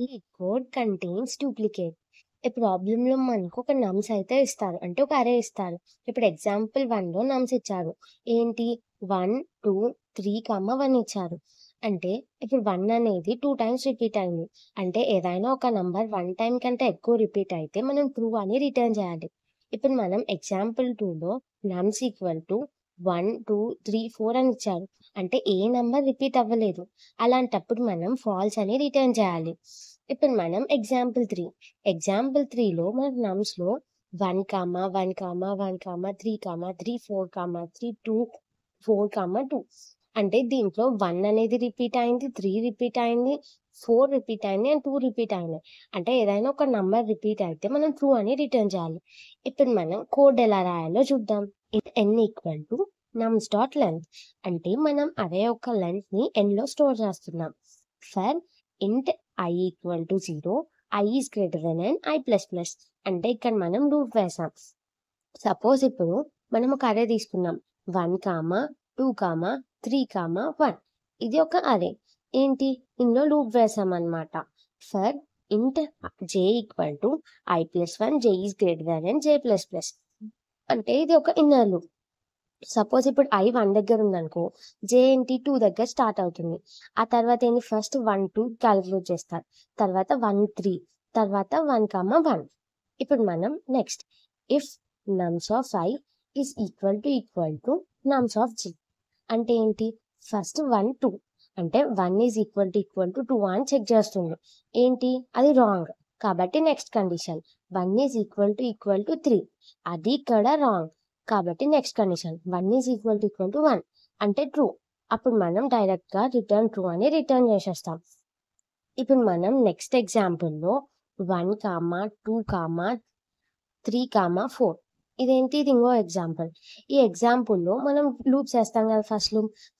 Lead code contains duplicate. ఈ ప్రాబ్లమ్‌లో మనకు ఒక నమ్స్ అయితే ఇస్తారు. అంటే ఒక అరే ఇస్తారు. ఇప్పుడు ఎగ్జాంపుల్ 1లో నమ్స్ ఇచ్చారు. ఏంటి 1, 2, 3, 1 ఇచ్చారు. అంటే ఇప్పుడు 1 అనేది 2 టైమ్స్ రిపీట్ అయింది. అంటే ఏదైనా ఒక నంబర్ 1 టైమ్ కంటే ఎక్కువ రిపీట్ అయితే మనం ట్రూ అని రిటర్న్ చేయాలి. ఇప్పుడు మనం ఎగ్జాంపుల్ 2లో నమ్స్ ఈక్వల్ టు 1, 2, 3, 4 అని ఇచ్చారు. అంటే ఏ నంబర్ రిపీట్ అవ్వలేదు. అలాంటప్పుడు మనం ఫాల్స్ అని రిటర్న్ చేయాలి. ఇప్పుడు మనం ఎగ్జాంపుల్ 3లో మన నమ్స్‌లో 1, 1, 1, 3, 3, 4, 3, 2, 4, 2 అంటే దీంట్లో 1 అనేది రిపీట్ అయింది, 3 రిపీట్ అయింది, 4 రిపీట్ అయింది అండ్ 2 రిపీట్ అయినాయి. అంటే ఏదైనా ఒక నంబర్ రిపీట్ అయితే మనం ట్రూ అని రిటర్న్ చేయాలి. ఇప్పుడు మనం కోడ్ ఎలా రాయాలో చూద్దాం. n equal to నమ్స్ dot length అంటే మనం అరే యొక్క లెంగ్త్‌ని nలో స్టోర్ చేస్తున్నాం. ఫర్ ఇంట్ I equal to 0, I is greater than n, I plus plus అంటే ఇక్కడ మనం లూప్ వేసాం. సపోజ్ ఇప్పుడు మనం ఒక అరే తీసుకున్నాం 1, 2, 3, 1 ఇది ఒక అరే. ఏంటి ఇందులో లూప్ వేసాం అన్నమాట. ఫర్ ఇంట్ j equal to I plus 1, j is greater than n, j plus plus అంటే ఇది ఒక ఇన్నర్ లూప్. సపోజ్ ఇప్పుడు I 1 దగ్గర ఉందనుకో, j ఏంటి 2 దగ్గర స్టార్ట్ అవుతుంది. ఆ తర్వాత ఏంటి ఫస్ట్ 1, 2 క్యాలిక్యులేట్ చేస్తారు. తర్వాత 1, 3 తర్వాత 1, 1 ఇప్పుడు మనం next if నమ్స్ of I is equal to నమ్స్ of j అంటే ఏంటి ఫస్ట్ 1, 2 అంటే 1 ఈజ్ ఈక్వల్ టు 2 అని చెక్ చేస్తుంది. ఏంటి అది రాంగ్ కాబట్టి next condition 1 is equal to 3 అది ఇక్కడ రాంగ్ కాబట్టి next condition 1 is equal to 1 అంటే ట్రూ. అప్పుడు మనం డైరెక్ట్ గా రిటర్న్ ట్రూ అని రిటర్న్ చేసేస్తాం. ఇప్పుడు మనం నెక్స్ట్ ఎగ్జాంపుల్లో 1, 2, 3, 4 ఇదేంటి ఇది ఇంకో ఎగ్జాంపుల్. ఈ ఎగ్జాంపుల్లో మనం లూప్స్ వేస్తాం కదా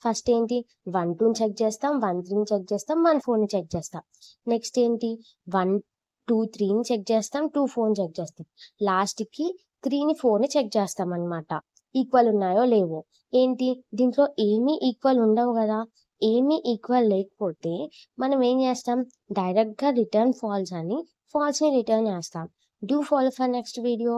ఫస్ట్ ఏంటి 1, 2 చెక్ చేస్తాం, 1, 3 చెక్ చేస్తాం, 1, 4 చెక్ చేస్తాం. నెక్స్ట్ ఏంటి 1, 2, 3 చెక్ చేస్తాం, 2, 4 చెక్ చేస్తాం. లాస్ట్ కి 3, 4 చెక్ చేస్తాం అన్నమాట. ఈక్వల్ ఉన్నాయో లేవో. ఏంటి దీంట్లో ఏమీ ఈక్వల్ ఉండవు కదా. ఏమీ ఈక్వల్ లేకపోతే మనం ఏం చేస్తాం డైరెక్ట్ గా రిటర్న్ ఫాల్స్ అని ఫాల్స్ ని రిటర్న్ చేస్తాం. Do follow for next video.